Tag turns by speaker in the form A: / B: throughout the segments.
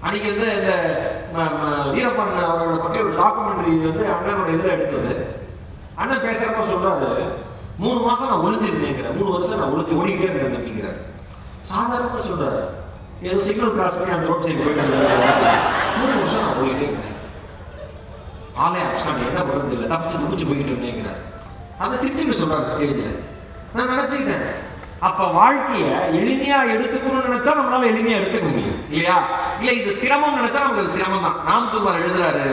A: அன்னைக்கு வந்து இந்த வீரப்பன் அவரோட பற்றி ஒரு டாக்குமெண்ட்ரி வந்து அண்ணனோட இதில் எடுத்தது. அண்ணன் பேசுறப்ப சொல்றாரு, 3 மாசம் நான் ஒளிஞ்சிருந்தேங்கிற, 3 வருஷம் நான் ஓடிக்கிட்டே இருந்தேன் அப்படிங்கிற. சாதாரணமாக சொல்றாரு, ஏதோ சிக்னல் கிராஸ் பண்ணி அந்த ரோட் சைடு போயிட்டு 3 வருஷம் நான் ஓடிக்கிட்டே இருந்தேன். ஆலயம் அப்சாண்டி என்ன பண்ணுறது இல்லை, தப்பிச்சு போய்கிட்டு இருந்தேங்கிறார். அதை சிரிச்சுட்டு சொல்றாரு ஸ்டேஜில். நான் நினைச்சுக்கிட்டேன், அப்ப வாழ்க்கைய எளிமையா எடுத்துக்கணும்னு நினைச்சா நம்மளால எளிமையா எடுத்துக்க முடியும் இல்லையா? இல்ல இது சிரமம் நினைச்சா நமக்கு சிரமம் தான். ராம்குமார் எழுதுறாரு,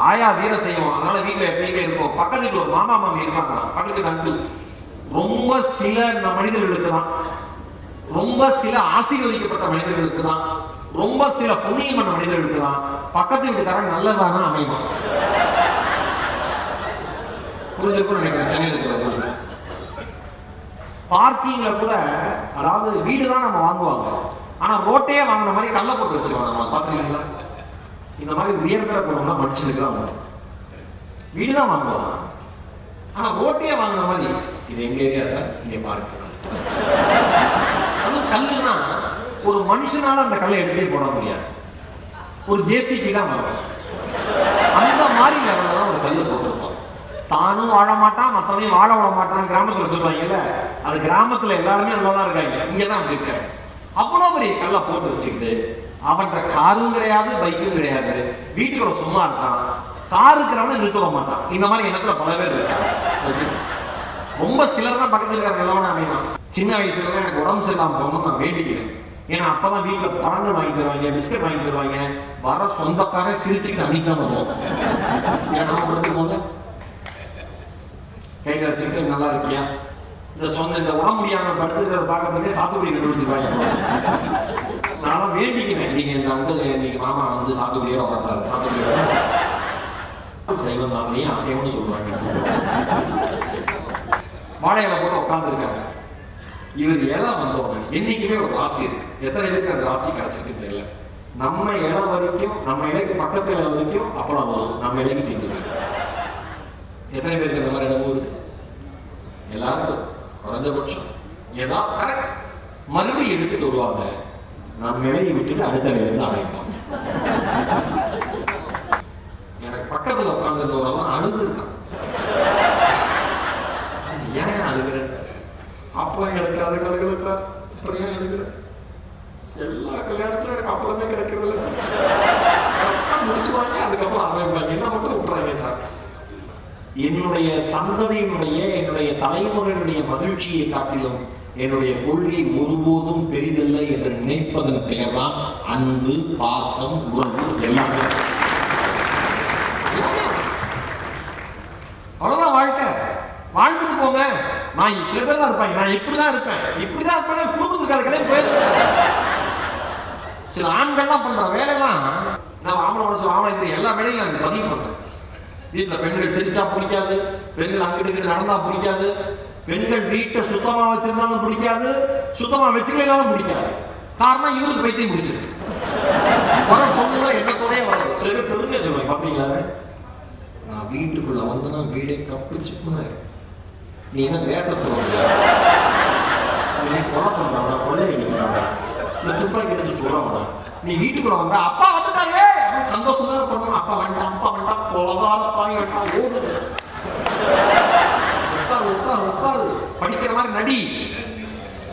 A: ஆயா வீர செய்வோம், அதனால வீட்டுல எப்பயுமே இருக்கும். பக்கத்துக்கு ஒரு மாமா மாமி இருப்பாங்க, பக்கத்துக்கு அங்கு ரொம்ப சில மனிதர்களுக்கு தான், ரொம்ப சில ஆசீர்வதிக்கப்பட்ட மனிதர்களுக்கு தான், ரொம்ப சில புண்ணியம் பண்ண மனிதர்களுக்கு தான் பக்கத்து வீட்டுக்காரன் நல்லதான் அமையும். புரிஞ்சுக்கும் நினைக்கிறேன். சென்னையில் இருக்கிற பார்க்கிங்ல கூட, அதாவது வீடு தான் நம்ம வாங்குவாங்க, ஆனா ரோட்டையே வாங்கின மாதிரி கல்ல போட்டு வச்சிருவாங்க. நம்ம பாத்துருக்கீங்களா? இந்த மாதிரி உயர்தர குணம்னா மனுஷனுக்கு தான். வீடு தான் வாங்குவாங்க, ஆனா ரோட்டையே வாங்கின மாதிரி, இது எங்க ஏரியா சார், இங்க பார்க்க அது கல்லுனா ஒரு மனுஷனால அந்த கல்லை எடுத்தே போட முடியாது, ஒரு ஜேசிபி தான் வரும். அந்த மாதிரி லெவலில் தான் ஒரு கல்லு போட்டிருக்கோம். தானும் வாழ மாட்டான், மற்றவனையும் வாழ விட மாட்டான். கிராமத்தில் சொல்லுவாங்கல்ல, அது கிராமத்தில் எல்லாருமே நல்லதான் இருக்காங்க, இங்கதான் அப்படி இருக்காங்க. அவ்வளோ பெரிய கல்லை போட்டு வச்சுக்கிட்டு அவன்கிட்ட காரும் கிடையாது, பைக்கும் கிடையாது, வீட்டுக்குள்ள சும்மா இருக்கான், கார் இருக்கிறவன நிறுத்த மாட்டான். இந்த மாதிரி இடத்துல பல பேர் இருக்காங்க. ரொம்ப சிலர் தான் பக்கத்தில் இருக்கிற நிலவன அமையலாம். சின்ன வயசுல எனக்கு உடம்பு சரியில்லாம போகணும்னு நான் வேண்டிக்கிறேன். ஏன்னா அப்பதான் வீட்டில் பழங்கள் வாங்கி தருவாங்க, பிஸ்கட் வாங்கி தருவாங்க, வர சொந்தக்காரன் சிரிச்சுட்டு அன்னைக்கு வருவோம். ஏன்னா போல கையில் வச்சுக்கிட்டு நல்லா இருக்கியா, இந்த சொந்த இந்த உடம்பு முடியாம படுத்துக்கிறத பார்க்கறதுக்கே சாத்துக்குடி கண்டுபிடிச்சிருவாங்க. நான் வேண்டிக்கிறேன், நீங்க வந்து இன்னைக்கு மாமா வந்து சாத்துக்குடியோட வரக்கூடாது, சாத்துக்குடியோட சைவம் நாமளையும் அசைவம்னு சொல்லுவாங்க. வாழையில போட்டு உட்காந்துருக்காங்க. இவர் இலை வந்தோட என்னைக்குமே ஒரு ராசி இருக்கு. எத்தனை பேருக்கு அந்த ராசி கிடைச்சிருக்கு தெரியல. நம்ம இலை வரைக்கும், நம்ம இலைக்கு பக்கத்து இலை வரைக்கும் அப்பளம் வரும், நம்ம இலைக்கு தீர்ந்து. எத்தனை பேருக்கு இந்த மாதிரி இடம் இருக்கு? எல்லாருக்கும் குறைஞ்சபட்சம் ஏதாவது கரெக்ட் மறுபடியும் எடுத்துட்டு வருவாங்க. நம்ம இலையை விட்டுட்டு அடுத்த இலையிலிருந்து அடைப்போம். எனக்கு பக்கத்துல உட்காந்துருந்தவரெல்லாம் அழுது இருக்கான். ஏன் அழுகிறேன்? அப்பளம் கிடைக்காத கழுகல சார், அப்படியே அழுகிறேன். எல்லா கல்யாணத்திலும் எனக்கு அப்பளமே கிடைக்கிறது இல்லை சார். முடிச்சுவாங்க, அதுக்கப்புறம் ஆரம்பிப்பாங்க, என்ன மட்டும் விட்டுறாங்க சார். என்னுடைய சந்ததியினுடைய, என்னுடைய தலைமுறையினுடைய மகிழ்ச்சியை காட்டிலும் என்னுடைய கொள்கை ஒருபோதும் பெரிதில்லை என்று நினைப்பதன் பெயர் தான் அன்பு, பாசம், உறவு எல்லாமே. அவ்வளவுதான் வாழ்க்கை. வாழ்ந்துட்டு போங்க. நான் சில பேர் தான் இருப்பாங்க, நான் இப்படிதான் இருப்பேன், இப்படிதான் இருப்பேன், குடும்பத்துக்காரர்களே போயிருக்கேன். சில ஆண்கள் தான் பண்ற வேலைலாம் நான் ஆம்பளை எல்லா வேலையும் நான் பதிவு பண்றேன். வீட்டில் பெண்கள் சிரிச்சா பிடிக்காது, பெண்கள் அங்கிட்டு நடந்தா பிடிக்காது, பெண்கள் வீட்டை சுத்தமா வச்சிருந்தாலும் பிடிக்காது, சுத்தமா வச்சுக்கலாம் பிடிக்காது. காரணம் இவருக்கு பைத்தியம் பிடிச்சிருக்கு. சொன்னா என்ன குறைய வரும். சில பேர் பெருமையா சொல்லுவாங்க, பாத்தீங்களா, நான் வீட்டுக்குள்ள வந்தனா வீடே கப்பிச்சு போனாரு. நீ என்ன தேசத்துல கொலை பண்றாங்க, கொள்ளை அடிக்கிறாங்க, இந்த துப்பாக்கி எடுத்து சொல்றாங்க. நீ வீட்டுக்குள்ள வந்தா அப்பா வந்துட்டாங்க சந்தோஷமா பண்ணுவோம். அப்பா வேண்டாம், அப்பா வேண்டாம், கொலகார பாய் வேண்டாம், ஓடுது. உட்காரு உட்காரு உட்காரு, படிக்கிற மாதிரி நடி,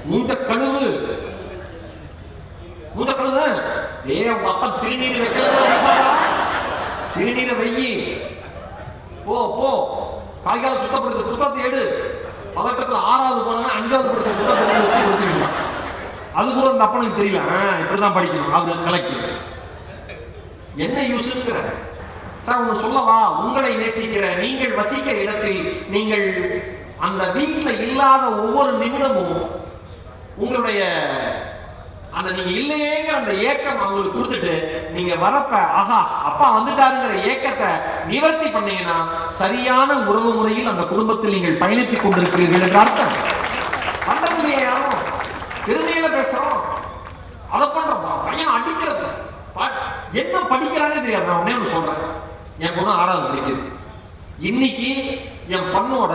A: மூஞ்ச கழுவு, மூஞ்ச கழுவு. உங்க அப்பா திருநீர் வைக்கிறதா, திருநீரை வெயி, போ போ, காய்கால சுத்தப்படுத்த, சுத்தத்தை எடு. பதட்டத்தில் 6வது போனா 5வது படித்த சுத்தத்தை வச்சு கொடுத்துருக்கலாம். அது கூட அந்த அப்பனுக்கு தெரியல, இப்படிதான் படிக்கணும், அவரு கலெக்டர். என்ன யூஸ்ங்கிற சார் ஒன்று சொல்லவா, உங்களை நேசிக்கிற, நீங்கள் வசிக்கிற இடத்தில் நீங்கள் அந்த வீட்டில் இல்லாத ஒவ்வொரு நிமிடமும் உங்களுடைய அந்த நீங்க இல்லையேங்கிற அந்த ஏக்கம் அவங்களுக்கு கொடுத்துட்டு நீங்க வரப்ப ஆஹா அப்பா வந்துட்டாருங்கிற ஏக்கத்தை நிவர்த்தி பண்ணீங்கன்னா சரியான உறவு முறையில் அந்த குடும்பத்தில் நீங்கள் பயணித்துக் கொண்டிருக்கிறீர்கள் என்ற அர்த்தம். பண்ணக்கூடிய யாரும் பெருமையில பேசுறோம், அதை பண்றோம். பையன் அடிக்கிறது என்ன படிக்கிறான்னு தெரியாது. நான் ஒண்ணே சொல்றேன், என் பொண்ணு 6வது படிக்குது. இன்னைக்கு என் பொண்ணோட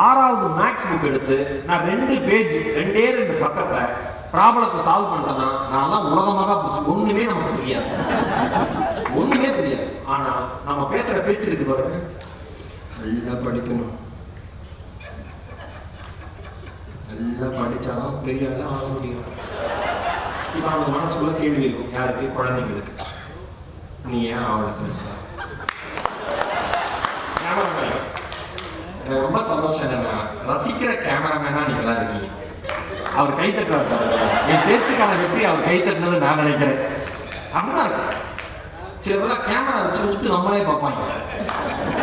A: 6வது மேக்ஸ் புக் எடுத்து நான் 2 பேஜ் 2 பக்கத்தை ப்ராப்ளத்தை சால்வ் பண்ணிட்டேன்னா நான் உலகமாக ஒண்ணுமே நம்ம ஒண்ணுமே தெரியாது. ஆனா நம்ம பேசுற பேச்சு இருக்கு பாருங்க, நல்லா படிக்கணும், நல்லா படிச்சாலும் பெரிய ஆளா ஆக முடியும். இப்ப அவங்க மனசுக்குள்ள கேள்வி இருக்கும், யாருக்கு? குழந்தைங்களுக்கு. நீ ஏன் அவளை பெருசா? ரொம்ப சந்தோஷம். என்னன்னா ரசிக்கிற கேமராமேனா நீங்களா இருக்கீங்க. அவர் கை தட்டுறாரு, என் பேச்சுக்கான வெற்றி அவர் கை தட்டுனது நான் நினைக்கிறேன். அப்படிதான் இருக்கு. சில பேர் கேமரா வச்சு விட்டு நம்மளே பார்ப்பாங்க,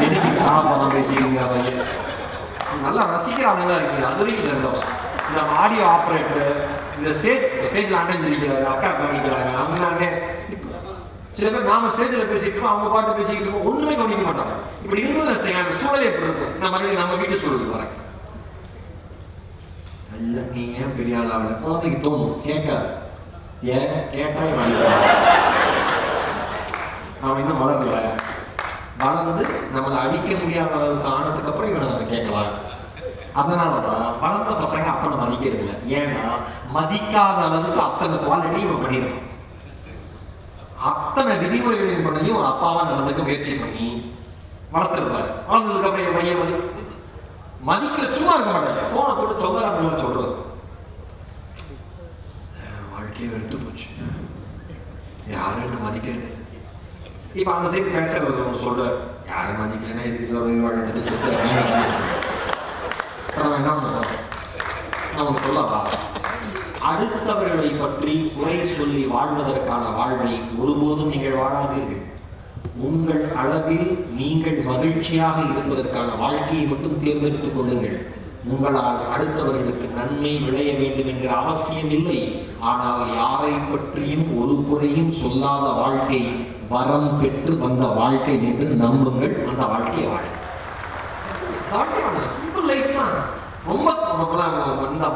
A: எதுக்கு சாப்பிடலாம் பேசிக்கிறீங்க பையன். நல்லா ரசிக்கிறாங்க இருக்கீங்க, அது வரைக்கும் இருந்தோம். இந்த ஆடியோ ஆப்ரேட்டர், இந்த ஸ்டேஜில் அடைஞ்சிருக்கிறாரு, அக்கா கவனிக்கிறாங்க, அண்ணானே. சில பேர் நாம ஸ்டேஜில் பேசிக்கிட்டோம், அவங்க பாட்டு பேசிக்கிட்டு இருக்கோம், ஒண்ணுமே கவனிக்க மாட்டாங்க. இப்படி இருந்தது வச்சுங்க, அந்த சூழல் எப்படி இருக்கும்? நான் மறுபடியும் நம்ம வீட்டு சூழலுக்கு வரேன். நல்ல நீ ஏன் பெரிய ஆளாக குழந்தைக்கு தோணும், கேட்காது. ஏன் கேட்டாலே அவன் இன்னும் வளரல, வளர்ந்து நம்மளை அடிக்க முடியாத அளவுக்கு ஆனதுக்கு அப்புறம் இவனை நம்ம கேட்கலாம். அதனாலதான் வளர்ந்த பசங்க அப்பனை மதிக்கிறது இல்லை. ஏன்னா மதிக்காத அளவுக்கு அத்தனை குவாலிட்டி இவன் பண்ணிருக்கான். அத்தனை விதிமுறைகளின் பண்ணியும் ஒரு அப்பாவா நடந்துக்க முயற்சி பண்ணி வளர்த்துருப்பாரு. வளர்ந்ததுக்கு அப்புறம் என் பையன் மதிக்கல, சும்மா இருக்க மாட்டாங்க. போனை போட்டு சொல்றாங்க, சொல்றது வாழ்க்கையை வெறுத்து போச்சு, யாரும் என்ன மதிக்கிறது. இப்ப அந்த சைடு பேசுறது ஒன்று சொல்றாரு, யாரும் மதிக்கலன்னா எதுக்கு சொல்றது, வாழ்ந்துட்டு என்ன பண்ண நமக்கு சொல்லப்பா. அடுத்தவர்களை பற்றி குறை சொல்லி வாழ்வதற்கான வாழ்வை ஒருபோதும் நீங்கள் வாழாதீர்கள். உங்கள் அளவில் நீங்கள் மகிழ்ச்சியாக இருப்பதற்கான வாழ்க்கையை மட்டும் தேர்ந்தெடுத்துக் கொள்ளுங்கள். உங்களால் அடுத்தவர்களுக்கு நன்மை விளைய வேண்டும் என்கிற அவசியம் இல்லை. ஆனால் யாரை பற்றியும் ஒரு குறையும் சொல்லாத வாழ்க்கை வரம் பெற்று வந்த வாழ்க்கை என்று நம்புங்கள். அந்த வாழ்க்கையை வாழ சிம்பிள் லைஃப் தான். ரொம்ப இந்த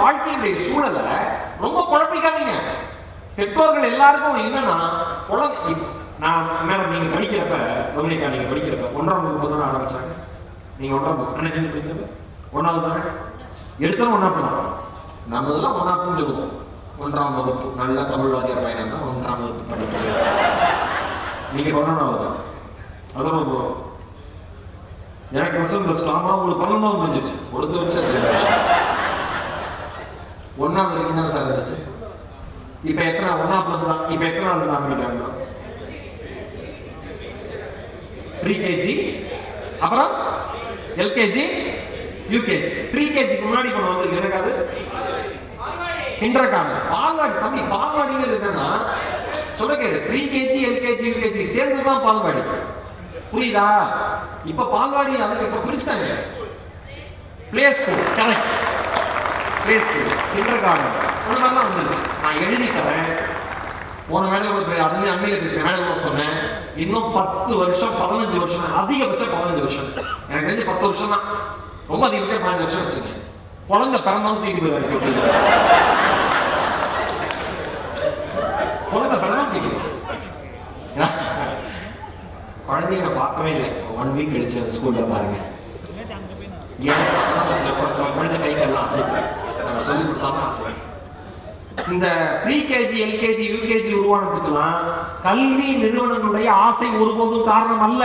A: வாழ்க்கையுடைய சூழலை ரொம்ப குழப்பிக்காதீங்க. பெற்றோர்கள் எல்லாருக்கும் என்னன்னா, நான் மேடம் நீங்க படிக்கிறப்ப, டொமினிகா நீங்க படிக்கிறப்ப 1ஆம் வகுப்பு தானே ஆரம்பிச்சாங்க. நீங்க 1ஆம் வகுப்பு நீங்க படிக்கிறப்ப 1வது தானே எடுத்தோம். 1ஆம் தான் நம்ம இதெல்லாம் 1ஆம் சொல்லுவோம். 1ஆம் வகுப்பு நல்ல தமிழ் வாத்தியார் பையன் தான் 1ஆம் வகுப்பு படிக்கிறது. நீங்க 11வது தான். அதோட எனக்கு வருஷம் பிளஸ்டாமா உங்களுக்கு 11வது முடிஞ்சிச்சு. கொடுத்து வச்சு 1ஆம் வரைக்கும் தானே சார் இருந்துச்சு. இப்ப எத்தனை 1ஆம் தான்? இப்ப எத்தனை ஆரம்பிக்கிறாங்க? ப்ரீகேஜி, அப்புறம் எல்கேஜி, யூகேஜி. ப்ரீகேஜிக்கு முன்னாடி கொண்டு வந்து எனக்காது கிண்டர்கார்டன், பால்வாடி. தம்பி பால்வாடிங்கிறது என்னன்னா சொல்ல கேது, ப்ரீகேஜி எல்கேஜி யூகேஜி சேர்ந்துதான் பால்வாடி. புரியுதா? இப்ப பால்வாடி அதுக்கு இப்ப பிரிச்சுட்டாங்க. Play school, correct. Play school, kindergarten ஒரு மாதிரிலாம் வந்துருச்சு. நான் எழுதி தரேன். போன வேலை அண்மையில பேசுறேன், வேலை சொன்னேன். இன்னும் 10 வருஷம் 15 வருஷம், அதிகபட்சம் 15 வருஷம், எனக்கு தெரிஞ்சு 10 வருஷம் தான். ரொம்ப அதிகபட்சம் 15 வருஷம் வச்சுங்க. குழந்தை பிறந்தாலும் தூக்கி போயிருக்கு. குழந்தை பிறந்தாலும் தூக்கி குழந்தைய நான் பார்க்கவே இல்லை. 1 வீக் கழிச்சு அந்த ஸ்கூல்ல பாருங்க. குழந்தை கைக்கெல்லாம் ஆசை, நம்ம சொல்லி கொடுத்தாலும் ஆசை. இந்த ப்ரீகேஜி எல்கேஜி யூகேஜி உருவானதுக்கெல்லாம் கல்வி நிறுவனங்களுடைய ஆசை ஒருபோதும் காரணம் அல்ல.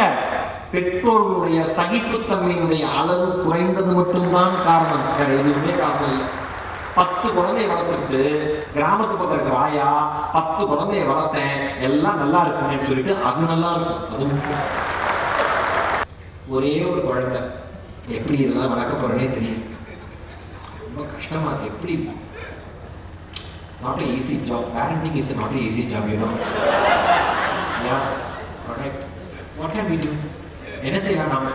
A: பெற்றோர்களுடைய சகிப்புத்தன்மையினுடைய அளவு குறைந்தது மட்டும்தான் காரணம். வேற எதுவுமே காரணம் இல்லை. 10 குழந்தைய வளர்த்துட்டு கிராமத்து பக்கம் இருக்கிற ஆயா 10 குழந்தைய வளர்த்தேன் எல்லாம் நல்லா இருக்குன்னு சொல்லிட்டு அது நல்லா இருக்கும். அது ஒரே ஒரு குழந்தை எப்படி இதெல்லாம் வளர்க்க போறேன்னே தெரியும். ரொம்ப கஷ்டமா இருக்கு. எப்படி not an easy job. Parenting is not an easy job, you know. Yeah, correct. What can we do? என்ன செய்யலாம் நாம?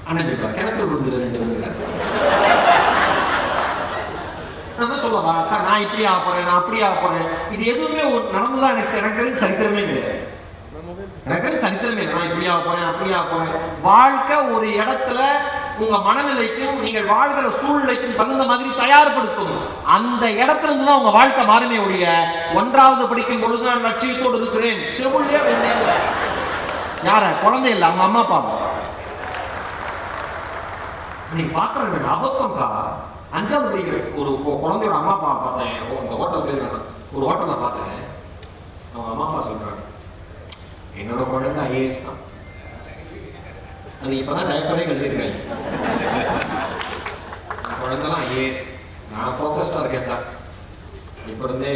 A: அண்ணன் சொல்றாரு, கிணத்துல விழுந்துரு 2 பேருக்கு. நான் சொல்லவா சார், நான் இப்படி ஆக போறேன், நான் அப்படி ஆக போறேன். இது எதுவுமே நடந்துதான் எனக்கு சரித்திரமே கிடையாது. எனக்கு சரித்திரமே இல்லை. நான் இப்படி ஆக போறேன், அப்படி ஆக போறேன். வாழ்க்கை ஒரு இடத்துல உங்க மனநிலைக்கும் நீங்கள் வாழ்கிற சூழ்நிலைக்கும் தகுந்த மாதிரி தயார்படுத்தும். அந்த இடத்துல இருந்து தான் உங்க வாழ்க்கை மாறுமே ஒழிய 1வது படிக்கும் பொழுது நான் லட்சியத்தோடு இருக்கிறேன் செவிலியா யார குழந்தை இல்லை, அவங்க அம்மா அப்பா. நீங்க பாக்குற அபத்தம்க்கா. 5வது படிக்கிற ஒரு குழந்தையோட அம்மா அப்பா பார்த்தேன். இந்த ஹோட்டல் பேர் ஒரு ஹோட்டல்ல பார்த்தேன். அவங்க அம்மா அப்பா சொல்றாங்க, என்னோட குழந்தை ஐஏஎஸ் தான், அது இப்பதான் டைப்பரே கட்டிருக்காங்க, குழந்தைலாம் ஐஏஎஸ், நான் ஃபோக்கஸ்டாக இருக்கேன் சார், இப்போ இருந்தே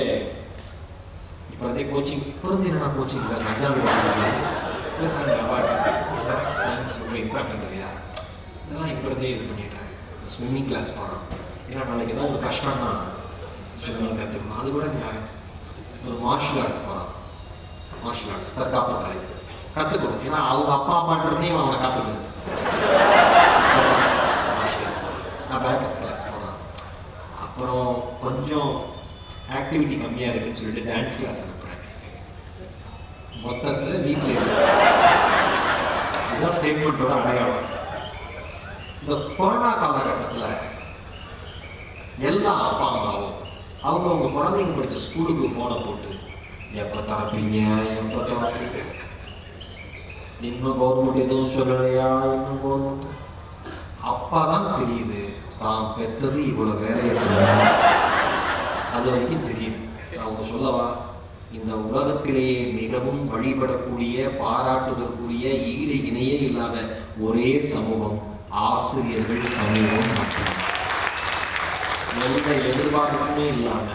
A: கோச்சிங், இப்போ இருந்து என்னன்னா கோச்சிங் இல்லை சார், அஞ்சாவது இல்லை சார், நல்லா இருக்கேன் சார், சயின்ஸ் ரொம்ப இம்பார்ட்டன்ட் இல்லையா, இதெல்லாம் இப்போ இருந்தே இது பண்ணிடுறேன், ஸ்விம்மிங் கிளாஸ் போகிறோம், ஏன்னா நாளைக்கு ஏதாவது ஒரு கஷ்டம்னா ஸ்விம்மிங் கற்றுக்கணும், அது கூட நீங்கள் ஒரு மார்ஷியல் ஆர்ட் போகிறான், மார்ஷியல் ஆர்ட்ஸ் தற்காப்பு கலை கற்றுக்கணும், ஏன்னா அவங்க அப்பா அம்மாட்டிருந்தே அவனை கற்றுக்கணும். நான் பேக்கஸ் கிளாஸ் போனேன், அப்புறம் கொஞ்சம் ஆக்டிவிட்டி கம்மியாக இருக்குன்னு சொல்லிட்டு டான்ஸ் கிளாஸ் அனுப்புகிறேன். மொத்தத்தில் வீட்டில் இதுதான் ஸ்டேட்மெண்ட்டோட அடையாளம். இந்த கொரோனா காலகட்டத்தில் எல்லா அப்பா அம்மாவும் அவங்க குழந்தைங்க படித்த ஸ்கூலுக்கு ஃபோனை போட்டு எப்போ திறப்பீங்க, இன்னும் கவர்மெண்ட் எதுவும் சொல்லலையா, இன்னும் கவர்மெண்ட், அப்பா தான் தெரியுது தான் பெற்றது இவ்வளோ வேலையை, அது வரைக்கும் தெரியும். அவங்க சொல்லவா, இந்த உலகத்திலேயே மிகவும் வழிபடக்கூடிய பாராட்டுதற்குரிய ஈடு இணையே இல்லாத ஒரே சமூகம் ஆசிரியர்கள் சமூகம் மட்டும். எந்த எதிர்பார்ப்புமே இல்லாம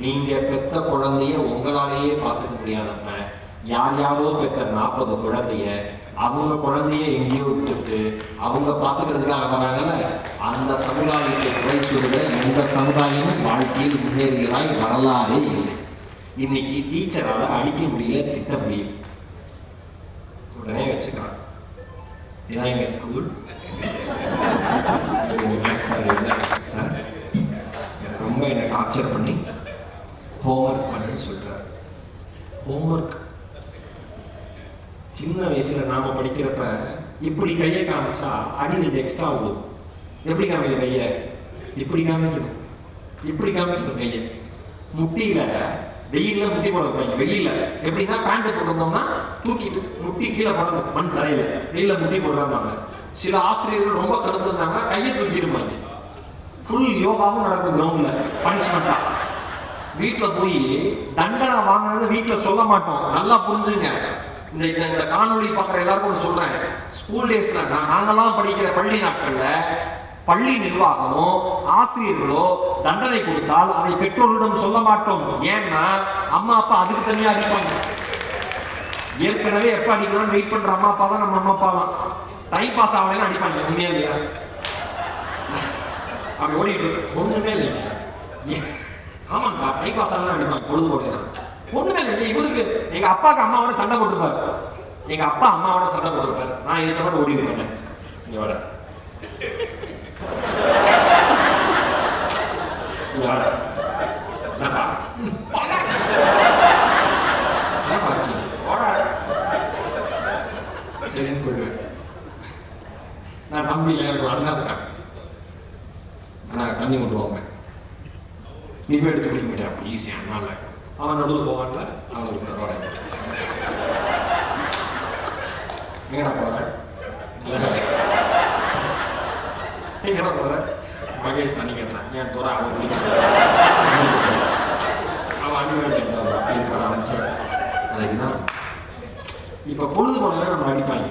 A: நீங்க பெத்த குழந்தைய உங்களாலேயே பார்த்துக்க முடியாதப்ப யாரோ பெற்ற 40 குழந்தைய அவங்க குழந்தைய எங்கேயோ விட்டுட்டு அவங்க பார்த்துக்கிறதுக்காக வராங்கல்ல, அந்த சமுதாயத்தை குறை சொல்லுற எந்த சமுதாயமும் வாழ்க்கையில் முன்னேறுகிறாய் வரலாறே இல்லை. இன்னைக்கு டீச்சரால் அடிக்க முடியல, திட்ட முடியல, உடனே வச்சுக்கிறான், இதான் எங்க ஸ்கூல் சார் ரொம்ப என்னை டார்ச்சர் பண்ணி ஹோம்ஒர்க் பண்ணுன்னு சொல்றாரு. ஹோம்ஒர்க் சின்ன வயசுல நாம படிக்கிறப்ப இப்படி கையை காமிச்சா அடி 2 எக்ஸ்ட்ரா ஆகும். எப்படி காமிக்கணும் கையை, இப்படி காமிக்கணும் கையை. முட்டியில வெயில்ல முட்டி போட வைப்பாங்க, வெயில்ல எப்படின்னா பேண்ட் போட்டிருந்தோம்னா தூக்கிட்டு முட்டி கீழே போடணும், மண் தரையில வெயில முட்டி போடுறாங்க. சில ஆசிரியர்கள் ரொம்ப கடுப்பு இருந்தாங்கன்னா கையை தூக்கிடுவாங்க. ஃபுல் யோகாவும் நடக்கும் கிரவுண்ட்ல பனிஷ்மெண்டா. வீட்டில் போய் தண்டனை வாங்கினது வீட்டில் சொல்ல மாட்டோம், நல்லா புரிஞ்சுங்க. இந்த காணொலி பார்க்குற எல்லாருக்கும் ஒன்று சொல்றேன், ஸ்கூல் டேஸ்ல நாங்கெல்லாம் படிக்கிற பள்ளி நாட்கள்ல பள்ளி நிர்வாகமோ ஆசிரியர்களோ தண்டனை கொடுத்தால் அதை பெற்றோரிடம் சொல்ல மாட்டோம். ஏன்னா அம்மா அப்பா அதுக்கு தனியா அடிப்பாங்க. ஏற்கனவே எப்ப அடிக்கணும்னு வெயிட் பண்ற அம்மா அப்பா தான் நம்ம அம்மா அப்பா தான். டைம் பாஸ் ஆகலைன்னு அடிப்பாங்க. உண்மையா இல்லையா? அப்படி ஓடிட்டு ஒண்ணுமே இல்லைங்க. ஆமாங்கா, டைம் பாஸ் ஆகலாம் அடிப்பாங்க, பொழுது போட்டேன். ஒண்ணுமே இல்லை. இவருக்கு எங்க அப்பாவுக்கு அம்மாவோட சண்டை போட்டுருப்பாரு, எங்க அப்பா அம்மாவோட சண்டை போட்டுருப்பாரு. நான் இதை தவிர ஓடி விட்டேன். இங்க வர சரின்னு போயிடுவேன். நான் தம்பியில் எனக்கு அண்ணா இருக்கேன், நான் தண்ணி கொண்டு போவேன். நீ போய் எடுத்து குடிக்க முடியாது, அப்படி ஈஸியாக அண்ணால அவன் நடுவில் போவான்ல, அவனுக்கு வர எங்கடா போறேன், எங்கடா போறேன், மகேஷ் தண்ணி கேட்டான், ஏன் தோற அவன் குடிக்க அவன் அண்ணன் ஆரம்பிச்சு. அதுக்குதான் இப்ப பொழுது போனதை நம்ம அடிப்பாங்க.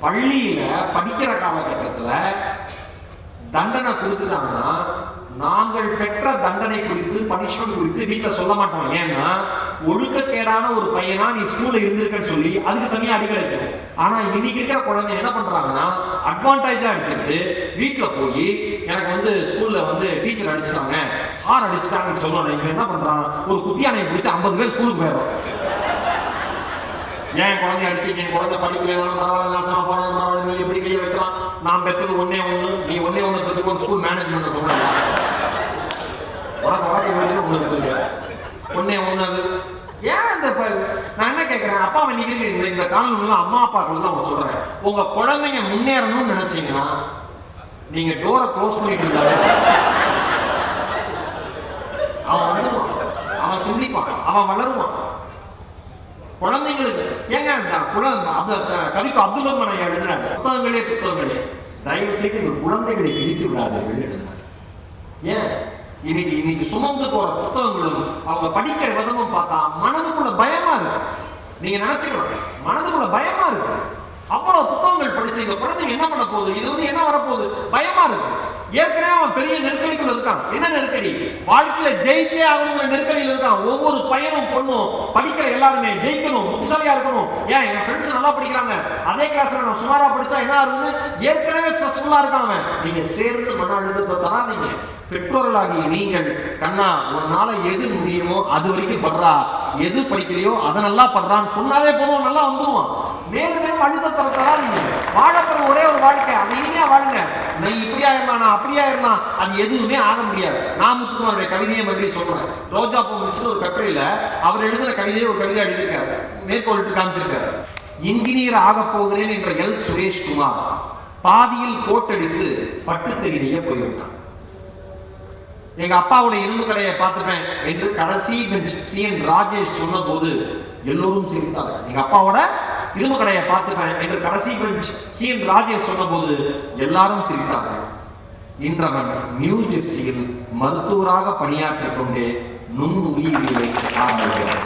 A: பள்ளியில படிக்கிற காலகட்டத்தில் தண்டனை கொடுத்துட்டாங்கன்னா நாங்கள் பெற்ற தண்டனை குறித்து பனிஷ்மெண்ட் குறித்து வீட்டில் சொல்ல மாட்டோம். ஏன்னா ஒழுக்கக்கேடான ஒரு பையனா நீ ஸ்கூல்ல இருந்திருக்கன்னு சொல்லி அதுக்கு தனியாக அடி கிடைக்கும். ஆனா இன்னைக்கு இருக்கிற குழந்தை என்ன பண்றாங்கன்னா அட்வான்டேஜா எடுத்துக்கிட்டு வீட்டில் போய் எனக்கு ஸ்கூல்ல டீச்சர் அடிச்சிட்டாங்க, சார் அடிச்சிட்டாங்கன்னு சொல்லணும். இவன் என்ன பண்றான், ஒரு குட்டியானையை பிடிச்சி 50 பேர் ஸ்கூலுக்கு போயிடும். ஏன் குழந்தை அடிச்சு, என் குழந்தை படிக்கிறேன் பரவாயில்ல, நீ எப்படி கையை வைக்கலாம், நான் பெற்றது ஒன்னே ஒண்ணு, நீ ஒன்னே ஒண்ணு பெற்றுக்கோ, ஸ்கூல் மேனேஜ்மெண்ட் சொல்றாங்க. ஒன்னே ஒண்ணு ஏன் இந்த நான் என்ன கேட்கிறேன், அப்பா இன்னைக்கு இந்த காலத்துல அம்மா அப்பாக்கள் தான் அவங்க சொல்றேன், உங்க குழந்தைங்க முன்னேறணும்னு நினைச்சீங்கன்னா நீங்க டோரை க்ளோஸ் பண்ணிட்டு இருந்தாரு அவன் வந்துடுவான், அவன் சிந்திப்பான், அவன் வளருவான். குழந்தைங்களுக்கு ஏங்க கவிக்கு அப்துல் கலாம் எழுதுறாங்க, புத்தகங்களே தயவு செய்து குழந்தைகளை பிரித்து விடாதீர்கள் எழுதுறாங்க. ஏன் இன்னைக்கு சுமந்து போற புத்தகங்களும் அவங்க படிக்கிற விதமும் பார்த்தா மனதுக்குள்ள பயமா இருக்கு. நீங்க நினைச்சுக்கலாம், மனதுக்குள்ள பயமா இருக்கு. அவ்வளவு புத்தகங்கள் படிச்சு இந்த குழந்தைங்க என்ன பண்ண போகுது, இது வந்து என்ன வரப்போகுது, பயமா இருக்கு. ஏற்கனவே அவன் பெரிய நெருக்கடிக்குள்ள இருக்கான். என்ன நெருக்கடி? வாழ்க்கையில ஜெயிச்சே ஆகணுங்கிற நெருக்கடியில் இருக்கான். ஒவ்வொரு பையனும் பொண்ணும் படிக்கிற எல்லாருமே ஜெயிக்கணும், புத்திசாலியா இருக்கணும். ஏன் என் ஃப்ரெண்ட்ஸ் நல்லா படிக்கிறாங்க, அதே கிளாஸ்ல நான் சுமாரா படிச்சா என்ன ஆகுதுன்னு ஏற்கனவே ஸ்ட்ரெஸ்ஃபுல்லா இருக்கான் அவன். நீங்க சேர்ந்து மன அழுத்தத்தை தராதீங்க. பெற்றோர்களாகி நீங்கள் கண்ணா உன்னால எது முடியுமோ அது வரைக்கும் படுறா, எது படிக்கிறியோ அதை நல்லா படுறான்னு சொன்னாலே போதும், நல்லா வந்துருவான். மேலும் மேலும் அழுத்தத்தை தராதீங்க. வாழப்படுற ஒரே ஒரு வாழ்க்கை, அது இனிமையா வாழுங்க. நீ இப்படியா இருந்தா நான் அப்படியா இருந்தா அது எதுவுமே ஆக முடியாது. நான் முத்துக்குமாருடைய கவிதையை மறுபடியும் சொல்றேன். ரோஜா பூ மிஸ் ஒரு கட்டுரையில அவர் எழுதின கவிதையை ஒரு கவிதை எழுதியிருக்காரு, மேற்கொள்ளிட்டு காமிச்சிருக்காரு. இன்ஜினியர் ஆக போகிறேன் என்ற எல் சுரேஷ்குமார் பாதியில் கோட்டெடுத்து பட்டுத்தறிய போய்விட்டான். எங்க அப்பாவுடைய இரும்பு கடையை பார்த்துப்பேன் என்று கடைசி பெஞ்ச் CN ராஜேஷ் சொன்ன போது எல்லோரும் சிரித்தார்கள். எங்க அப்பாவோட இரும்பு கடையை பார்த்துப்பேன் என்று கடைசி பெஞ்ச் CN ராஜேஷ் சொன்ன போது எல்லாரும் சிரித்தார்கள். இன்றவன் நியூ ஜெர்சியில் மருத்துவராக பணியாற்றிக் கொண்டே நுண்ணுயிரியலை ஆரம்பிக்கிறார்.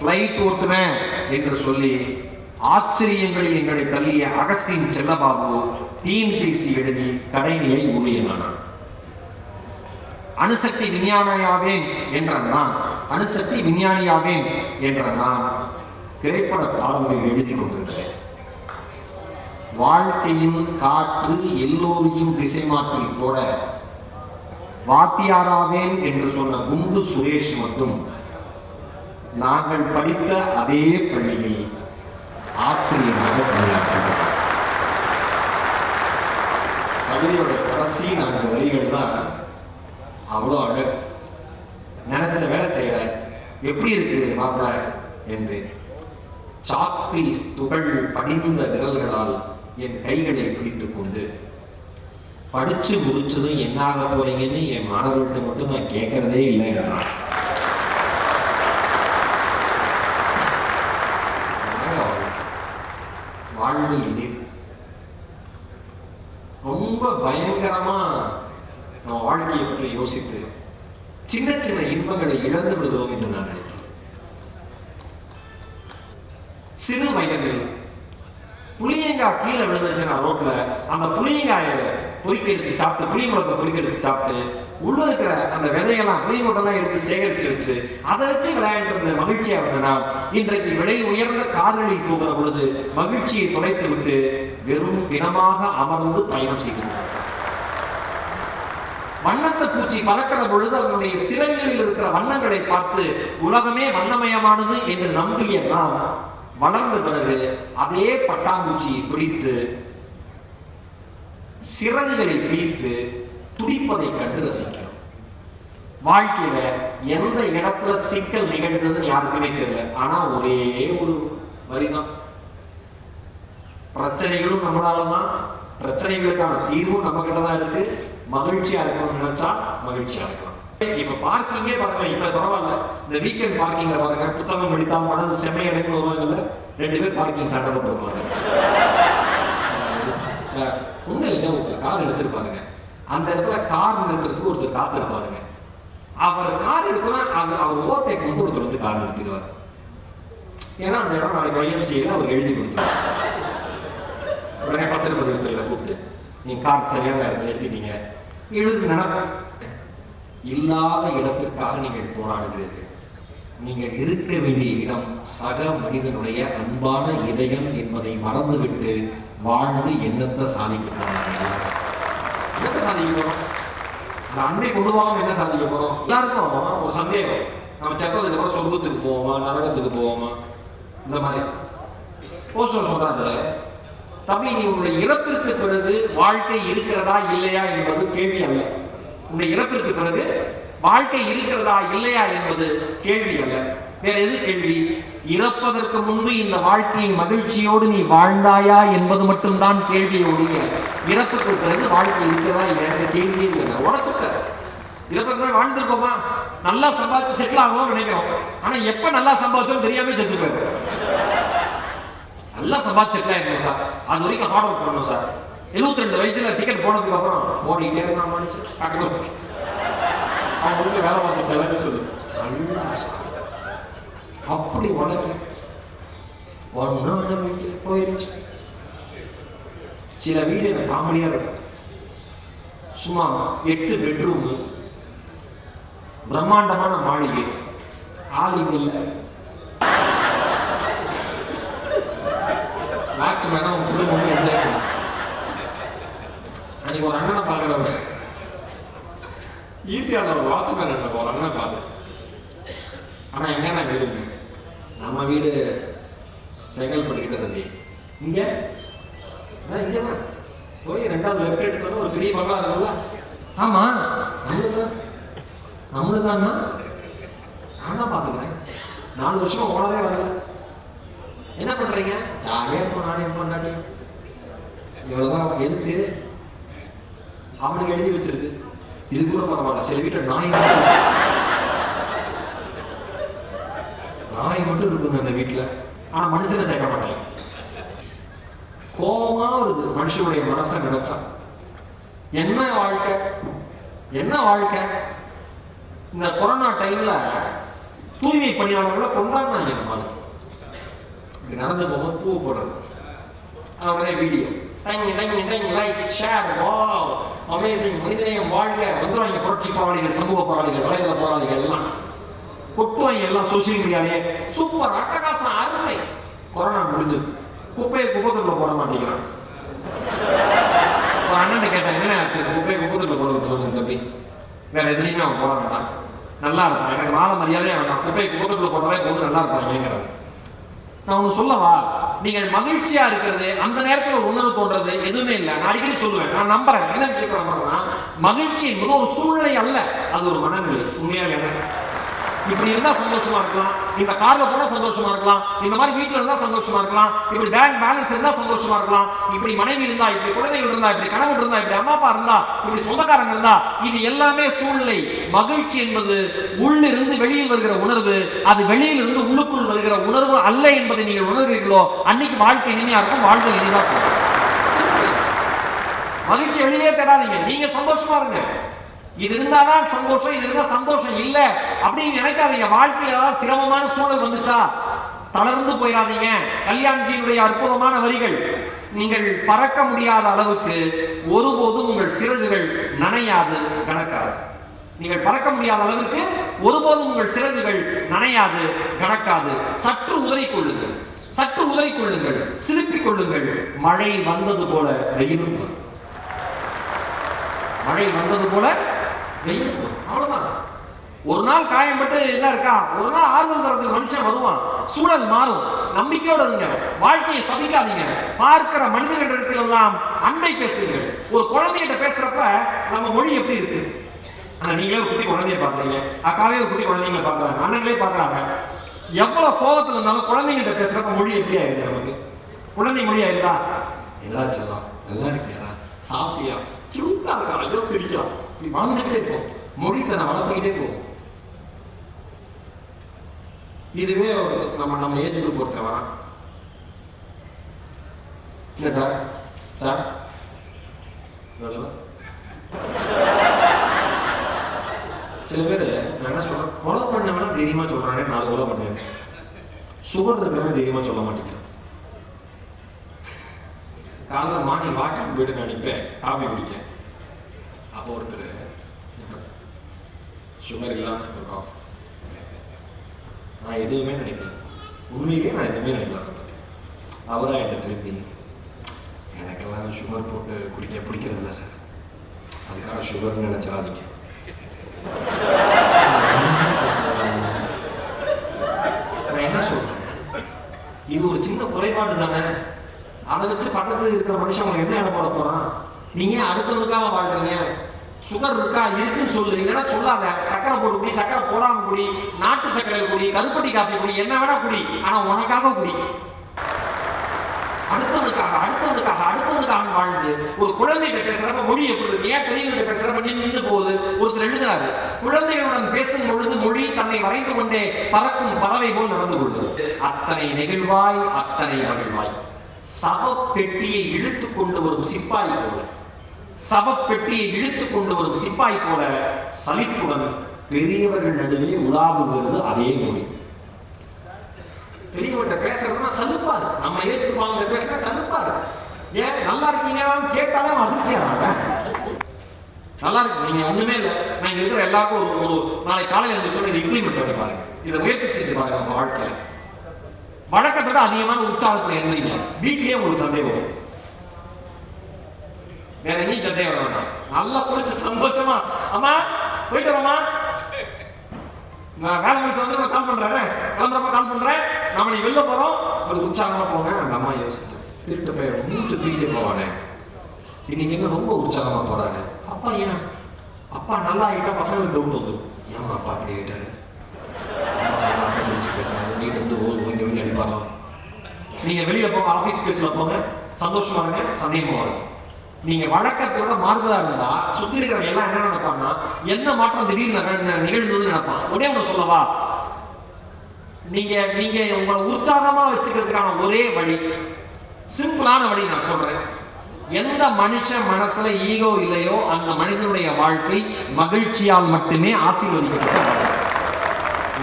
A: பிளைட் ஓட்டுவேன் என்று சொல்லி ஆச்சரியங்களில் எங்களை தள்ளிய அகஸ்டின் செல்லபாபு TNPC எழுதி கடைநிலை ஊழியனானான். அணுசக்தி விஞ்ஞானியாவேன் என்ற நான் திரைப்பட பாடல்கள் எழுதி கொண்டிருக்கிறேன். வாழ்க்கையின் காற்று எல்லோரையும் திசை மாற்றி போட வாத்தியாராவேன் என்று சொன்ன குண்டு சுரேஷ் மட்டும் நாங்கள் படித்த அதே பள்ளியில் ஆசிரியராக பணியாற்றினார். கவிதையோட கடைசி 4 வரிகள் தான் அவ்வளோ அழகு. நினைச்ச வேலை செய்யற, எப்படி இருக்கு மாப்பிள்ள என்று சாக்பீஸ் துகள் படிந்த விரல்களால் என் கைகளை பிடித்துக் கொண்டு படிச்சு முடிச்சதும் என்ன ஆக போறீங்கன்னு என் மாணவர்கிட்ட மட்டும் நான் கேட்கறதே இல்லை என்றான். வாழ்வு எளிது. ரொம்ப பயங்கரமா நம்ம வாழ்க்கையை பற்றி யோசித்து சின்ன சின்ன இன்பங்களை இழந்து விடுகிறோம் என்று நான் நினைக்கிறேன். சிறு வயதில் புளியங்காய் கீழே விழுந்துச்சுன்னா ரோட்ல அந்த புளியங்காயை பொறிக்க எடுத்து சாப்பிட்டு, புளியங்குளத்தை பொறிக்க எடுத்து சாப்பிட்டு உள்ள இருக்கிற அந்த விதையெல்லாம் புளியங்குளத்தெல்லாம் எடுத்து சேகரிச்சு வச்சு அதை வச்சு விளையாடுறது மகிழ்ச்சியா இருந்தனா, இன்றைக்கு விலை உயர்ந்த கார்களில் போகிற பொழுது மகிழ்ச்சியை தொலைத்து விட்டு வெறும் பிணமாக அமர்ந்து பயணம் செய்கிறது. வண்ணத்தை பூச்சி பறக்கிற பொழுது அதனுடைய சிறைகளில் இருக்கிற வண்ணங்களை பார்த்து உலகமே வண்ணமயமானது என்று நம்பிய நாம் வளர்ந்த பிறகு அதே பட்டாம்பூச்சியை பிடித்து சிறகுகளை பிடித்து துடிப்பதை கண்டு ரசிக்கிறோம். வாழ்க்கையில எந்த இடத்துல சிக்கல் நிகழ்ந்ததுன்னு யாருக்குமே தெரியல. ஆனா ஒரே ஒரு வரிதான், பிரச்சனைகளும் நம்மளாலதான், பிரச்சனைகளுக்கான தீர்வும் நம்ம கிட்ட தான் இருக்கு. மகிழ்ச்சியா இருக்கணும்னு நினைச்சா மகிழ்ச்சியா இருக்கலாம். இப்ப பார்க்கிங்கே பாருங்க, இப்ப பரவாயில்ல, இந்த வீக்கெண்ட் பார்க்கிங்ல பாருங்க, புத்தகம் படித்தா மனது செம்மை அடைந்து வருவாங்கல்ல, 2 பேர் பார்க்கிங் சண்டை போட்டுருப்பாங்க. ஒண்ணு இல்லைங்க, ஒருத்தர் கார் எடுத்துருப்பாருங்க, அந்த இடத்துல கார் நிறுத்துறதுக்கு ஒருத்தர் காத்திருப்பாருங்க. அவர் கார் எடுத்தா அவர் ஓவர்டேக் வந்து ஒருத்தர் வந்து கார் நிறுத்திடுவார். ஏன்னா அந்த இடம் நாளைக்கு YMCA அவர் எழுதி கொடுத்துருவார். உடனே 10-20 கூப்பிட்டு நீங்க கார் சரியான இடத்துல எடுத்துட்டீங்க, எழுது நடக்கும். இல்லாத இடத்திற்காக நீங்கள் போராடுகிறீர்கள். நீங்கள் இருக்க வேண்டிய இடம் சக மனிதனுடைய அன்பான இதயம் என்பதை மறந்துவிட்டு வாழ்ந்து என்னத்தை சாதிக்க போறோம்? என்னத்தை சாதிக்க போறோம்? அந்த அன்பை கொண்டுவாங்க என்ன சாதிக்க போறோம்? எல்லாருக்கும் ஒரு சந்தேகம், நம்ம சட்டத்துக்கு அப்புறம் சொர்க்கத்துக்கு போவோமா நரகத்துக்கு போவோமா? இந்த மாதிரி போஸ்டர் சொல்றாங்க, தம்பி நீ உங்களுடைய இறப்பிற்கு பிறகு வாழ்க்கை இருக்கிறதா இல்லையா என்பது கேள்வி அல்ல. உங்களுடைய இறப்பிற்கு பிறகு வாழ்க்கை இருக்கிறதா இல்லையா என்பது கேள்வி அல்ல. வேற எது கேள்வி? இறப்பதற்கு முன்பு இந்த வாழ்க்கையை மகிழ்ச்சியோடு நீ வாழ்ந்தாயா என்பது மட்டும்தான் கேள்வியோடைய. இறப்புக்கு பிறகு வாழ்க்கை இருக்கிறதா இல்லையா என்ற கேள்வியே இல்லை. உடச்சுக்க இறப்புக்கு வாழ்ந்துருக்கோமா, நல்லா சம்பாதிச்சு செட்டில் ஆகணும் நினைக்கிறோம். ஆனா எப்ப நல்லா சம்பாதிச்சோம் தெரியாம செத்து போயிடும். நல்லா சம்பாதிச்சு செட்டில் ஆகிடும் சார், அது வரைக்கும் ஹார்ட் ஒர்க் பண்ணணும் சார். 72 வயசுல டிக்கெட் போனதுக்கு அப்புறம் ஓடிக்கிட்டே இருந்தான் மனுஷன். பக்கத்துல அவன் வந்து வேலை பார்த்து கிளம்பி சொல்லு நல்லா அப்படி உடனே ஒன்றும் அனுபவிக்கல போயிருச்சு. சில வீடு எனக்கு காமெடியா இருக்கும். சும்மா 8 பெட்ரூமு, பிரம்மாண்டமான மாளிகை, ஆளுங்க இல்லை. வாட்ச்மேனா அவன் குடும்பம் என்ஜாய் பண்ண. அன்னைக்கு ஒரு அண்ணனை பார்க்குறவர் ஈஸியான ஒரு வாட்ச்மேன் எனக்கு ஒரு அண்ணன் பார்த்தேன். ஆனால் எங்கன்னா வீடுங்க, நம்ம வீடு செங்கல்பட்டுக்கிட்ட தம்பி. இங்கே இங்கே தான் போய் 2வது லெஃப்ட் எடுத்தோன்னா ஒரு பெரிய பங்களா இருக்கும்ல. ஆமாம் நம்மளுக்கு தான்னா நான் தான் பார்த்துக்கிறேன். 4 வருஷமா ஓனரே வரல. என்ன பண்ணுறீங்க? ஜாலியாக இருக்கும், நானே பண்ணாட்டி இவ்வளோதான். எதுக்கு? அவனுக்கு எழுதி வச்சிருக்கு. இது கூட பரவாயில்ல. சில வீட்டில் நாய் மட்டும் இருக்குங்க அந்த வீட்டில். ஆனால் மனுஷனை சேர்க்க மாட்டாங்க. கோபமா வருது மனுஷனுடைய மனசை நினைச்சா. என்ன வாழ்க்கை, என்ன வாழ்க்கை. இந்த கொரோனா டைம்ல தூய்மை பணியாளர்களை கொண்டாடினாங்க. நம்ம இப்படி நடந்து போகும்போது பூ போடுறது, அவரே video like share wow amazing மனிதநேயம் வாழ்க வந்துடுவாங்க. புரட்சி போராளிகள், சமூக போராளிகள், வலைதள போராளிகள் எல்லாம் கொட்டுவாங்க. எல்லாம் சோசியல் மீடியாலே சூப்பர் அட்டகாசம் அருமை. கொரோனா முடிஞ்சது. குப்பையை குப்பத்துக்குள்ள போட மாட்டேங்கிறான். ஒரு அண்ணன் கேட்டேன், என்ன குப்பையை குப்பத்துக்குள்ள போட சொல்லுங்க தம்பி, வேற எதுலையுமே அவன் போட வேண்டாம், நல்லா இருப்பான், எனக்கு வாழ மரியாதையே வேண்டாம், குப்பையை குப்பத்துக்குள்ள போடவே போது நல்லா இருப்பாங்கிறான். நான் ஒன்று சொல்லவா, நீங்கள் மகிழ்ச்சியா இருக்கிறது அந்த நேரத்தில் ஒரு உணர்வு தோன்றது எதுவுமே இல்லை. நான் அடிக்கடி சொல்லுவேன், நான் நம்புறேன். என்ன விஷயம் நம்புறேன்னா, மகிழ்ச்சி என்பது ஒரு சூழ்நிலை அல்ல, அது ஒரு மனநிலை. உண்மையாக இப்படி இருந்தா சந்தோஷமா இருக்கலாம், இந்த கார்ல போனா சந்தோஷமா இருக்கலாம், இந்த மாதிரி வீட்டுல இருந்தா சந்தோஷமா இருக்கலாம், இப்படி பேங்க் பேலன்ஸ் இருந்தா சந்தோஷமா இருக்கலாம், இப்படி மனைவி இருந்தா, இப்படி குழந்தைகள் இருந்தா, இப்படி கணவன் இருந்தா, இப்படி அம்மா அப்பா இருந்தா, இப்படி சொந்தக்காரங்க இருந்தா, இது எல்லாமே சூழ்நிலை. மகிழ்ச்சி என்பது உள்ளிருந்து வெளியில் வருகிற உணர்வு, அது வெளியில் இருந்து உள்ளுக்குள் வருகிற உணர்வு அல்ல என்பதை நீங்கள் உணர்கிறீர்களோ அன்னைக்கு வாழ்க்கை இனிமையா இருக்கும், வாழ்க்கை இனிதா இருக்கும். மகிழ்ச்சி வெளியே தேடாதீங்க, நீங்க சந்தோஷமா இருங்க. இது இருந்தாதான் சந்தோஷம், இது இருந்தா சந்தோஷம் இல்ல அப்படின்னு நினைக்காதீங்க. வாழ்க்கையில் ஏதாவது சிரமமான சூழல் வந்துச்சா தளர்ந்து போயிடாதீங்க. கல்யாண்ஜியினுடைய அற்புதமான வரிகள், நீங்கள் பறக்க முடியாத அளவுக்கு ஒருபோதும் உங்கள் சிறகுகள் நனையாது கணக்காது. நீங்கள் பறக்க முடியாத அளவுக்கு ஒருபோதும் உங்கள் சிறகுகள் நனையாது கணக்காது. சற்று உதறிக்கொள்ளுங்கள், சற்று உதறிக்கொள்ளுங்கள், சிலுப்பிக் கொள்ளுங்கள். மழை வந்தது போல வெயிலும், மழை வந்தது போல வெயில், அவ்வளவுதான். ஒரு நாள் காயம்பட்டு என்ன இருக்கா, ஒரு நாள் ஆறுதல் தரத்துக்கு மனுஷன் வருவான். சூழல் மாறும். நம்பிக்கையோட இருங்க, வாழ்க்கையை சபிக்காதீங்க. பார்க்கிற மனிதர்களிடத்தில் எல்லாம் அன்பை பேசுங்கள். ஒரு குழந்தைகிட்ட பேசுறப்ப நம்ம மொழி எப்படி இருக்கு? ஆனா நீங்களே ஒரு குட்டி குழந்தைய பாக்குறீங்க, அக்காவே ஒரு குட்டி குழந்தைங்களை பாக்குறாங்க, அண்ணங்களே பாக்குறாங்க. எவ்வளவு கோபத்துல இருந்தாலும் குழந்தைகிட்ட பேசுறப்ப மொழி எப்படி ஆயிடுது? நமக்கு குழந்தை மொழி ஆயிருந்தா, எல்லாம் சொல்லலாம், நல்லா இருக்கியா, சாப்பிட்டியா, கியூட்டா இருக்கா, ஐயோ சிரிக்கலாம், வாழ்ந்துகிட்டே இருக்கும். மொழி தன்னை வளர்த்துக்கிட்டே போகும். இதுவே நம்ம ஏஜ் குரூப் ஒருத்தர் வரான், இல்லை சார் சார் சில பேர் நான் என்ன சொல்றேன், கொலை பண்ணவனா தைரியமா சொல்றானே, 4 கொலை பண்ணேன், சுகர் இருக்கிறவன் தைரியமா சொல்ல மாட்டேங்கிறேன். காலைல மார்னிங் வாக்கிங் போயிட்டு நான் நிற்பேன் காஃபி குடிக்க. அப்போ ஒருத்தர் சுகர் இல்லாமல் ஒரு காஃபி, நான் எதுவுமே நினைக்கல, உண்மையிலேயே நான் எதுவுமே நினைக்கல. அவராக என்கிட்ட திருப்பி, எனக்கெல்லாம் சுகர் போட்டு குடிக்க பிடிக்கிறது இல்லை சார், அதுக்காக சுகர்னு நினைச்சாதீங்க. நான் என்ன சொல்றேன், இது ஒரு சின்ன குறைபாடு தானே, அதை வச்சு பக்கத்தில் இருக்கிற மனுஷன் அவங்க என்ன இடம் போட போறான்? நீங்க அடுத்தவங்களுக்காக வாழ்றீங்க. சுகர் இருக்கா, இருக்குன்னு சொல்லு, இல்லைன்னா சொல்லாத. சக்கரை போட்டு குடி, சக்கரை போடாம குடி, நாட்டு சக்கரை குடி, கருப்பட்டி காப்பி குடி, என்ன வேணா குடி, ஆனா உனக்காக குடி. அடுத்தவனுக்காக அடுத்தவனுக்காக அடுத்தவனுக்காக வாழ்ந்து ஒரு குழந்தைகிட்ட பேசுறப்ப மொழி எப்படி இருக்கு? ஏன் பெரியவங்கிட்ட பேசுறப்ப நின்று போகுது? ஒருத்தர் எழுதுறாரு, குழந்தைகளுடன் பேசும் பொழுது மொழி தன்னை வரைந்து கொண்டே பறக்கும் பறவை போல் நடந்து கொள்வது. அத்தனை நெகிழ்வாய், அத்தனை மகிழ்வாய். சவப்பெட்டியை இழுத்து கொண்டு வரும் சிப்பாய் போல, சவப்பெட்டியை இழுத்து கொண்டு வரும் சிப்பாய் போல சலிப்புடன் பெரியவர்கள் நடுவே உலாவுகிறது அதே மொழி. பெரியவர்கிட்ட பேசுறதுன்னா சலுப்பா இருக்கு, நம்ம ஏற்றுக்குவாங்க பேசுறா சலுப்பா இருக்கு. ஏன் நல்லா இருக்கீங்கன்னு கேட்டாலும் அதிர்ச்சியாங்க. நல்லா இருக்கு, நீங்க ஒண்ணுமே இல்லை, நான் இங்க இருக்கிற எல்லாருக்கும் ஒரு நாளை காலையில் இருந்துச்சு இதை இம்ப்ளிமெண்ட் பண்ணி பாருங்க, இதை முயற்சி செஞ்சு பாருங்க. நம்ம வாழ்க்கையில வழக்கத்தோட அதிகமான உற்சாகத்தில் எழுந்தீங்க, வீட்லயே உங்களுக்கு சந்தேகம் வரும். வேற எங்கேயும் சந்தேகம் வர வேண்டாம், நல்லா குளிச்சு சந்தோஷமா அம்மா போயிட்டு வரமா, நான் வேலை முடிச்சு வந்து கால் பண்றேன், கிளம்புறப்ப கால் பண்றேன், நாம நீ வெளில போறோம், ஒரு உற்சாகமா போங்க. அந்த அம்மா யோசிச்சு திருட்டு போய் மூச்சு தூக்கிட்டே போவானே, இன்னைக்கு என்ன ரொம்ப உற்சாகமா போறாரு. அப்பா ஏன் அப்பா நல்லா ஆகிட்டா பசங்களுக்கு டவுட் வந்துடும், ஏமா அப்பா அப்படி ஆகிட்டாரு, நீங்க வந்து ஓங்கி ஓங்கி அடிப்பாரோ. நீங்க வெளியில போங்க, ஆபீஸ் ஸ்பேஸ்ல போங்க, சந்தோஷமா இருங்க, சந்தேகமா இருக்கும். நீங்க வழக்கத்தோட மாறுதலா இருந்தா சுத்தி இருக்கிறவங்க எல்லாம் என்ன நினைப்பாங்கன்னா என்ன மாற்றம் திடீர்னு நிகழ்ந்ததுன்னு நினைப்பான். ஒரே ஒன்று சொல்லவா, நீங்க நீங்க உங்களை உற்சாகமா வச்சுக்கிறதுக்கான ஒரே வழி, சிம்பிளான வழி நான் சொல்றேன். எந்த மனுஷன் மனசுல ஈகோ இல்லையோ அந்த மனிதனுடைய வாழ்க்கை மகிழ்ச்சியால் மட்டுமே ஆசீர்வதிக்கப்பட்ட.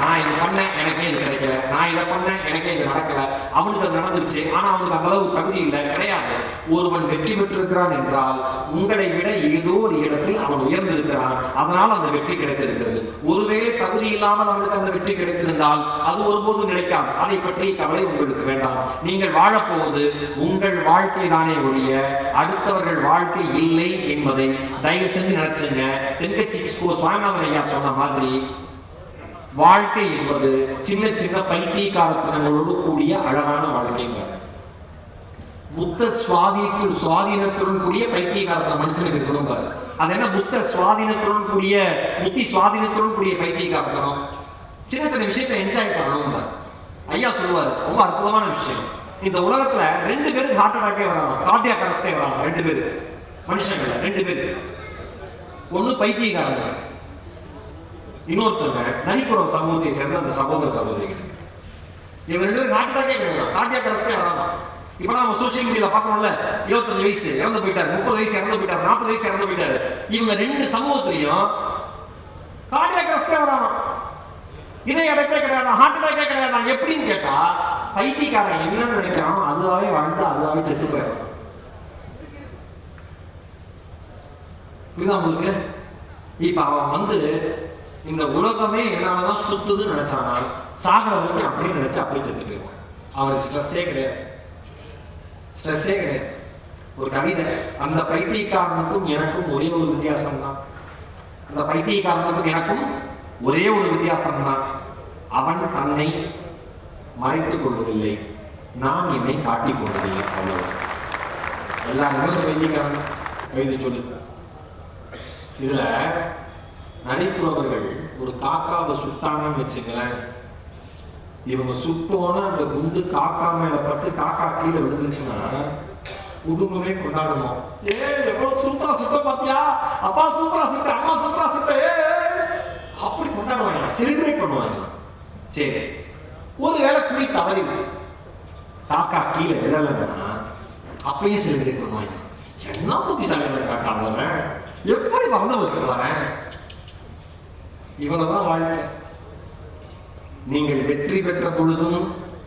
A: நான் இதை பண்ணேன் எனக்கே இது கிடைக்கல, நான் இதை பண்ணேன் எனக்கே இது நடக்கல, அவனுக்கு அது நடந்துருச்சு ஆனா அவனுக்கு அந்த அளவு தகுதி இல்லை, கிடையாது. ஒருவன் வெற்றி பெற்றிருக்கிறான் என்றால் உங்களை விட ஏதோ ஒரு இடத்தில் அவன் உயர்ந்திருக்கிறான், அதனால் அந்த வெற்றி கிடைத்திருக்கிறது. ஒருவேளை தகுதி இல்லாமல் அவனுக்கு அந்த வெற்றி கிடைத்திருந்தால் அது ஒருபோதும் நிலைக்காது. அதை பற்றி கவலை உங்களுக்கு வேண்டாம். நீங்கள் வாழப்போவது உங்கள் வாழ்க்கை தானே ஒழிய அடுத்தவர்கள் வாழ்க்கை இல்லை என்பதை தயவு செஞ்சு நினைச்சுங்க. தென்கட்சி சுவாமிநாதன் ஐயா சொன்ன மாதிரி வாழ்க்கை என்பது சின்ன சின்ன பைத்தியக்காரத்தனங்களோடு கூடிய அழகான வாழ்க்கை. புத்த சுவாதீனத்துடன் கூடிய பைத்தியக்காரத்தனம் மனுஷனுக்கு இருக்கணும் பாரு. அது என்ன புத்த சுவாதீனத்துடன் கூடிய புத்தி சுவாதீனத்துடன் கூடிய பைத்தியக்காரத்தனம், சின்ன சின்ன விஷயத்தை என்ஜாய் பண்ணணும் பாரு. ஐயா சொல்லுவாரு, ரொம்ப அற்புதமான விஷயம். இந்த உலகத்துல 2 பேருக்கு ஹார்ட் அட்டாக்கே வராங்க, கார்டியாக் அரெஸ்டே வராங்க. 2 பேரு மனுஷங்கள 2 பேரு, ஒண்ணு பைத்தியக்காரங்க, இன்னொருத்தவங்க நரிக்குறவ சமூகத்தை சேர்ந்த அந்த சகோதர சகோதரிகள். இவங்க 2 பேரும் ஹார்ட் அட்டாக்கே கிடையாது, கார்டியாக் அரெஸ்டே வராங்க. இப்ப நம்ம சோசியல் மீடியால பாக்கணும்ல, 25 வயசு இறந்து போயிட்டாரு, 30 வயசு இறந்து போயிட்டாரு, 40 வயசு இறந்து போயிட்டாரு. இவங்க 2 சமூகத்திலையும் கார்டியாக் அரெஸ்டே வராங்க. இதை அடைப்பே கிடையாது, ஹார்ட் அட்டாக்கே கிடையாது. எப்படின்னு கேட்டா பைத்தியக்காரன் என்ன நினைக்கிறானோ அதுவாவே வாழ்ந்து அதுவாவே செத்து போயிடும். புரியுதா உங்களுக்கு? இப்ப அவன் வந்து இந்த உலகமே என்னாலதான் சுத்துதுன்னு நினைச்சானா சாகர வரைக்கும் அப்படியே நினைச்சு அப்படியே செத்து போயிடுவான். அவனுக்கு ஸ்ட்ரெஸ்ஸே கிடையாது, ஸ்ட்ரெஸ்ஸே கிடையாது. ஒரு கவிதை, அந்த பைத்தியக்காரனுக்கும் எனக்கும் ஒரே ஒரு வித்தியாசம் தான், அந்த பைத்தியக்காரனுக்கும் எனக்கும் ஒரே ஒரு வித்தியாசம் தான், அவன் தன்னை மறைத்துக் கொள்வதில்லை, நான் என்னை காட்டிக் கொள்வதில்லை. அவ்வளவு. எல்லாருமே பைத்தியக்காரன் எழுதி சொல்லு. இதுல நரிப்புறவர்கள் ஒரு காக்காவை சுட்டாங்கன்னு வச்சுங்களேன், இவங்க சுட்டோன்னு அந்த குண்டு காக்கா மேல பட்டு காக்கா கீழே விழுந்துச்சுன்னா குடும்பமே கொண்டாடணும். எவ்வளவு சூப்பரா சுட்ட பாத்தியா, அப்பா சூப்பரா சுட்ட, அம்மா சூப்பரா சுட்ட, அப்படி கொண்டாடுவாங்க, செலிப்ரேட் பண்ணுவாங்க. சரி, ஒரு வேளை குறி தவறிடுச்சு, காக்கா கீழே விழலைன்னா அப்பயும் செலிப்ரேட் பண்ணுவாங்க. என்ன புத்திசாலியான காக்கா வரேன், எப்படி வளர்ந்து வச்சு வரேன். இவ்வளவுதான் வாழ்க்கை. நீங்கள் வெற்றி பெற்ற பொழுதும்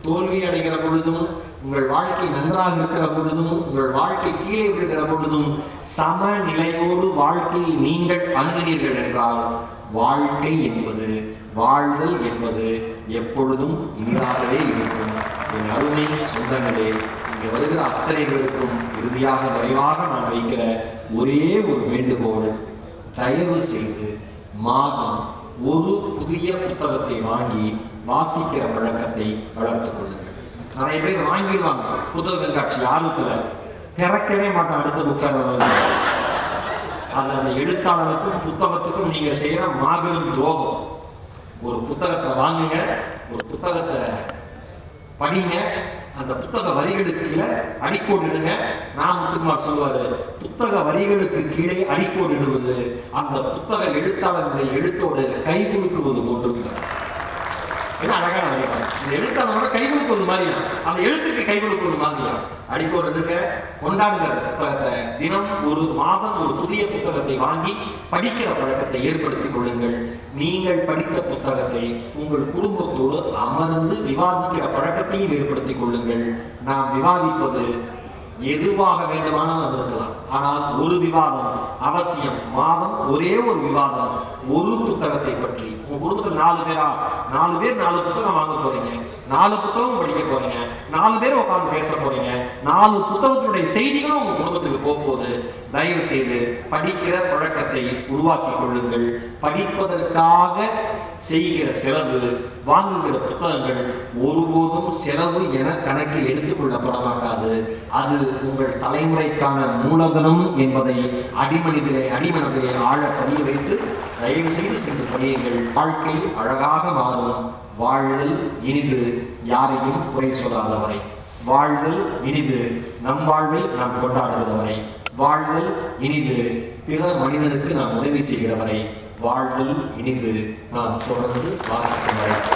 A: தோல்வி அடைகிற பொழுதும் உங்கள் வாழ்க்கை நன்றாக இருக்கிற பொழுதும் உங்கள் வாழ்க்கை கீழே விழுகிற பொழுதும் சமநிலையோடு வாழ்க்கையை நீங்கள் அணுகினீர்கள் என்றால் வாழ்க்கை என்பது, வாழ்தல் என்பது எப்பொழுதும் இனிதாகவே இருக்கும். என் அருமை சொந்தங்களே, இங்கே வருகிற அத்தனைகளுக்கும் இறுதியாக நிறைவாக நான் வைக்கிற ஒரே ஒரு வேண்டுகோள், தயவு செய்து மாதம் ஒரு புதிய புத்தகத்தை வாங்கி வாசிக்கிற பழக்கத்தை வளர்த்துக் கொள்ளுங்கள். நிறைய பேர் வாங்கிடுவாங்க புத்தக கண்காட்சி ஆர்வத்துல, திறக்கவே மாட்டான் அடுத்த புத்தகம். அந்த எழுத்தாளருக்கும் புத்தகத்துக்கும் நீங்க செய்யற மாபெரும் துரோகம். ஒரு புத்தகத்தை வாங்குங்க, ஒரு புத்தகத்தை படிங்க, அந்த புத்தக வரிகளுக்கு கீழே அடிக்கோடு இடுங்க. நான் முத்துக்குமார் சொல்லுவாரு, புத்தக வரிகளுக்கு கீழே அடிக்கோடு இடுவது அந்த புத்தக எழுத்தாளர்களுடைய எழுத்தோடு கை குலுக்குவது போன்று. என்ன அழகான வரைபடம். இந்த எழுத்து அந்த கை கொடுப்பது மாதிரியா, அந்த எழுத்துக்கு கை கொடுப்பது மாதிரியா. அடிக்கோடு இருக்க கொண்டாடுகிற புத்தகத்தை தினம் ஒரு மாதம் ஒரு புதிய புத்தகத்தை வாங்கி படிக்கிற பழக்கத்தை ஏற்படுத்திக் கொள்ளுங்கள். நீங்கள் படித்த புத்தகத்தை உங்கள் குடும்பத்தோடு அமர்ந்து விவாதிக்கிற பழக்கத்தையும் ஏற்படுத்திக் கொள்ளுங்கள். நாம் விவாதிப்பது எதுவாக வேண்டுமானாலும் இருக்கலாம், ஆனால் ஒரு விவாதம் அவசியம். மாதம் ஒரே ஒரு விவாதம் ஒரு புத்தகத்தை பற்றி. உங்க குடும்பத்தில் 4 பேரா, 4 பேர் 4 புத்தகம் வாங்க போறீங்க, 4 புத்தகம் படிக்க போறீங்க, 4 பேர் உட்கார்ந்து பேச போறீங்க, 4 புத்தகத்தினுடைய செய்திகளும் உங்க குடும்பத்துக்கு போகும்போது தயவு செய்து படிக்கிற பழக்கத்தை உருவாக்கி கொள்ளுங்கள். படிப்பதற்காக செய்கிற செலவு, வாங்குகிற புத்தகங்கள் ஒருபோதும் செலவு என கணக்கில் எடுத்துக்கொள்ளப்பட மாட்டாது. அது உங்கள் தலைமுறைக்கான மூலதனம் என்பதை அடிமனதிலே ஆழ பதிய வைத்து தயவு செய்து சென்று படியுங்கள். வாழ்க்கை அழகாக மாறும். வாழ்தல் இனிது, யாரையும் குறை சொல்லாதவரை. வாழ்தல் இனிது, நம் வாழ்வை நாம் கொண்டாடுகிறவரை. வாழ்தல் இனிது, பிற மனிதனுக்கு நாம் உதவி செய்கிறவரை. வாழ்தல் இனிது, நாம் தொடர்ந்து வாசிக்கும் வரை.